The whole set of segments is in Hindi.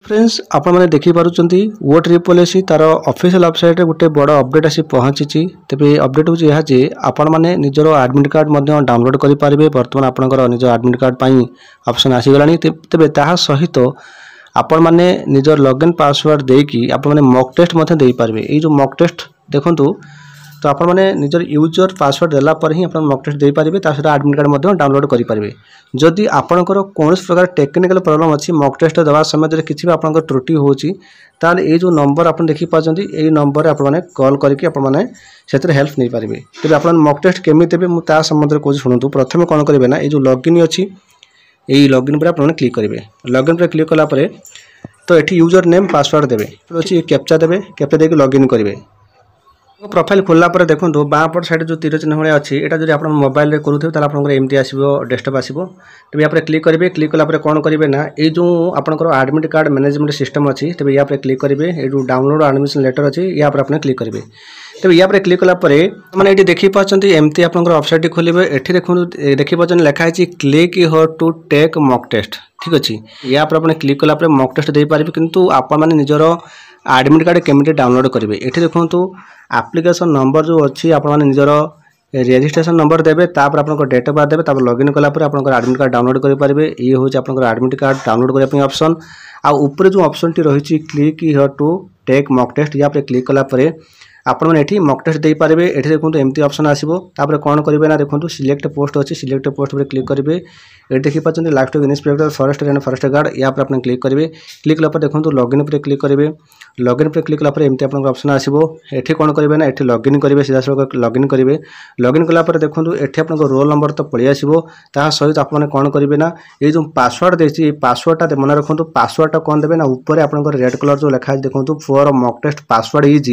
फ्रेंड्स आपण मैंने देखिपुंट वो ट्रिप पॉलिसी तार ऑफिशियल वेबसाइट रे गोटे बड़ अपडेट आसी पहुंची तेज अपडेट हूँ यह जे आपण मैंने निजर एडमिट कार्ड डाउनलोड करेंगे। बर्तमान आपंकर निज एडमिट कार्ड पर ऑप्शन आसीगला तेज ता सहित आपण मैंने निजर लॉगिन पासवर्ड देकी आपण मैंने मॉक टेस्ट दे पारे। ये जो मॉक टेस्ट देखूँ तो आपण मैंने निजर यूजर पासवर्ड देला पर ही आप मॉक टेस्ट दे पारे। सहित एडमिट कार्ड डाउनलोड करेंगे। जदि आपंकर कौन प्रकार टेक्निकल प्रॉब्लम अच्छी मॉक टेस्ट देवा समय किसी भी आपंकर त्रुटि होची ताल ये जो नंबर आप देखी पार्टी यही नंबर आपने कॉल करके आपने हेल्प नहीं पारे। तेज आप मॉक टेस्ट केमी देवे मुझे संबंध में कौन शुणु। प्रथम कौन करेंगे ना ये जो लॉगिन अच्छी यही लॉगिन पर आपने क्लिक करेंगे। लॉगिन पर क्लिक कलापर तो ये यूजर नेम पासवर्ड देवे अच्छी कैप्चा देवे कैप्चा देके लॉगिन करेंगे। प्रोफाइल खोलला पर देखो बाँपट साइड जो तीर चिन्ह भाया अच्छी यहाँ जो आप मोबाइल में करूँ आप एमती आसो डेस्कटॉप आसो। तेज यहाँ क्लिक करेंगे। क्लिक कलापर कौन करेंगे ना ये जो आपंकर एडमिट कार्ड मैनेजमेंट सिस्टम अच्छी तेज यहाँ क्लिक करेंगे। ये जो डाउनलोड एडमिशन लेटर अच्छी यहाँ पर आपने क्लिक करेंगे। तेज यहाँ क्लिक कलापर मैंने ये देखी पार्टी एमती आप वेबसाइट खोलेंगे। ये देखो देखी पार्टी लिखाई click here to take mock test ठीक अच्छे। यहाँ पर आपने क्लिक कलापर मॉक टेस्ट दे पारे किंतु आप निजर एडमिट कार्ड केमी डाउनलोड करेंगे। ये देखो एप्लिकेशन नंबर जो अच्छी आप निजर रजिस्ट्रेशन नंबर देवे तापर आप डेट ऑफ बर्थ देवे तापर लॉगिन कलापर आप एडमिट कार्ड डाउनलोड करेंगे। ये हूँ आप एडमिट कार्ड डाउनलोड करने ऑप्शन आउे जो ऑप्शन टी रही click here to take mock test यहाँ पर क्लिक कलापर आपण मैंने ये मॉक टेस्ट दे पारे। ये देखो एमती ऑप्शन आसो तापर कौन करेंगे ना देखो सिलेक्ट पोस्ट अच्छी सिलेक्ट पोस्ट पर क्लिक करेंगे। ये देखी party last inspector forest and forest guard यहाँ पर आपने क्लिक करेंगे। क्लिक कलापर देखो लॉगिन पर क्लिक करेंगे। लॉगिन पर क्लिक कलापर एमती आप ऑप्शन आसो ये कौन करेंगे ना ये लॉगिन करेंगे सीधा सड़क लॉगिन करेंगे। लॉगिन कलापर देखो ये आप रोल नंबर तो पलि आसो ता सहित आपने कौन करेंगे ना ये जो पासवर्ड देती पासवर्डटा मन रखु पासवर्डटा कौन देवे ना ऊपर आप रेड कलर जो लिखा देखो for mock test password is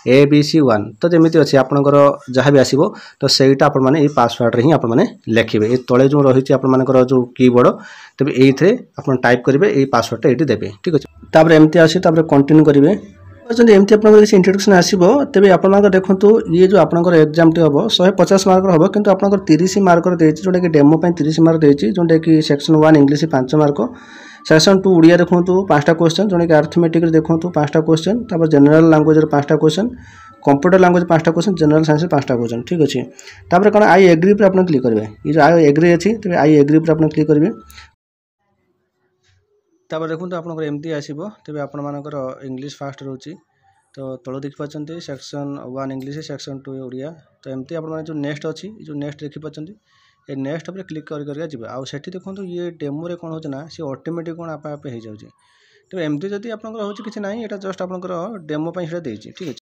ABC1 तो जमी अच्छी आपंकर जहाँ भी आसो तो सहीटा आपने पासवर्ड ही आपने लिखे। ये तले जो रही आपर जो कीबोर्ड तेज ये आप टाइप करेंगे ये पासवर्डटा ये देवे ठीक अच्छे। तापर एमती आसी कंटिन्यू करेंगे। एमती आप किसी इंट्रोडक्शन आसो तेज आप देखो ये जो आपंकर एग्जाम टी हम 150 मार्क हम कि आप 30 मार्कर देती जोटा कि डेमो 30 मार्क देती जोटा कि section 1 English 5 mark section 2 Odia देखो 5टा क्वेश्चन जोटा कि अर्थमेटिक देखो 5टा क्वेश्चन तापर जनरल लैंग्वेज 5टा क्वेश्चन कंप्यूटर लैंग्वेज 5टा क्वेश्चन जनरल साइंस 5टा क्वेश्चन ठीक अच्छे। तापर कौन आई एग्री पर आप क्लिक करेंगे। ये जो आई एग्री अच्छी तेज आई एग्री पर आप क्लिक करेंगे। तापर देखो आप एमती आसो तेज आपर इंग्लिश फास्ट रोचे तो तल देखी party section 1 English section 2 Odia तो एमती आप जो नेक्स्ट अच्छी जो नेक्स्ट देखी पार्टी ये नेक्स्ट पर क्लिक करके जी आठ देखो ये डेमो रे कौन होना सी ऑटोमेटिक कौन आप हो जाए। तो एमती जब आप किसी ना ये जस्ट आप डेमो ठीक है।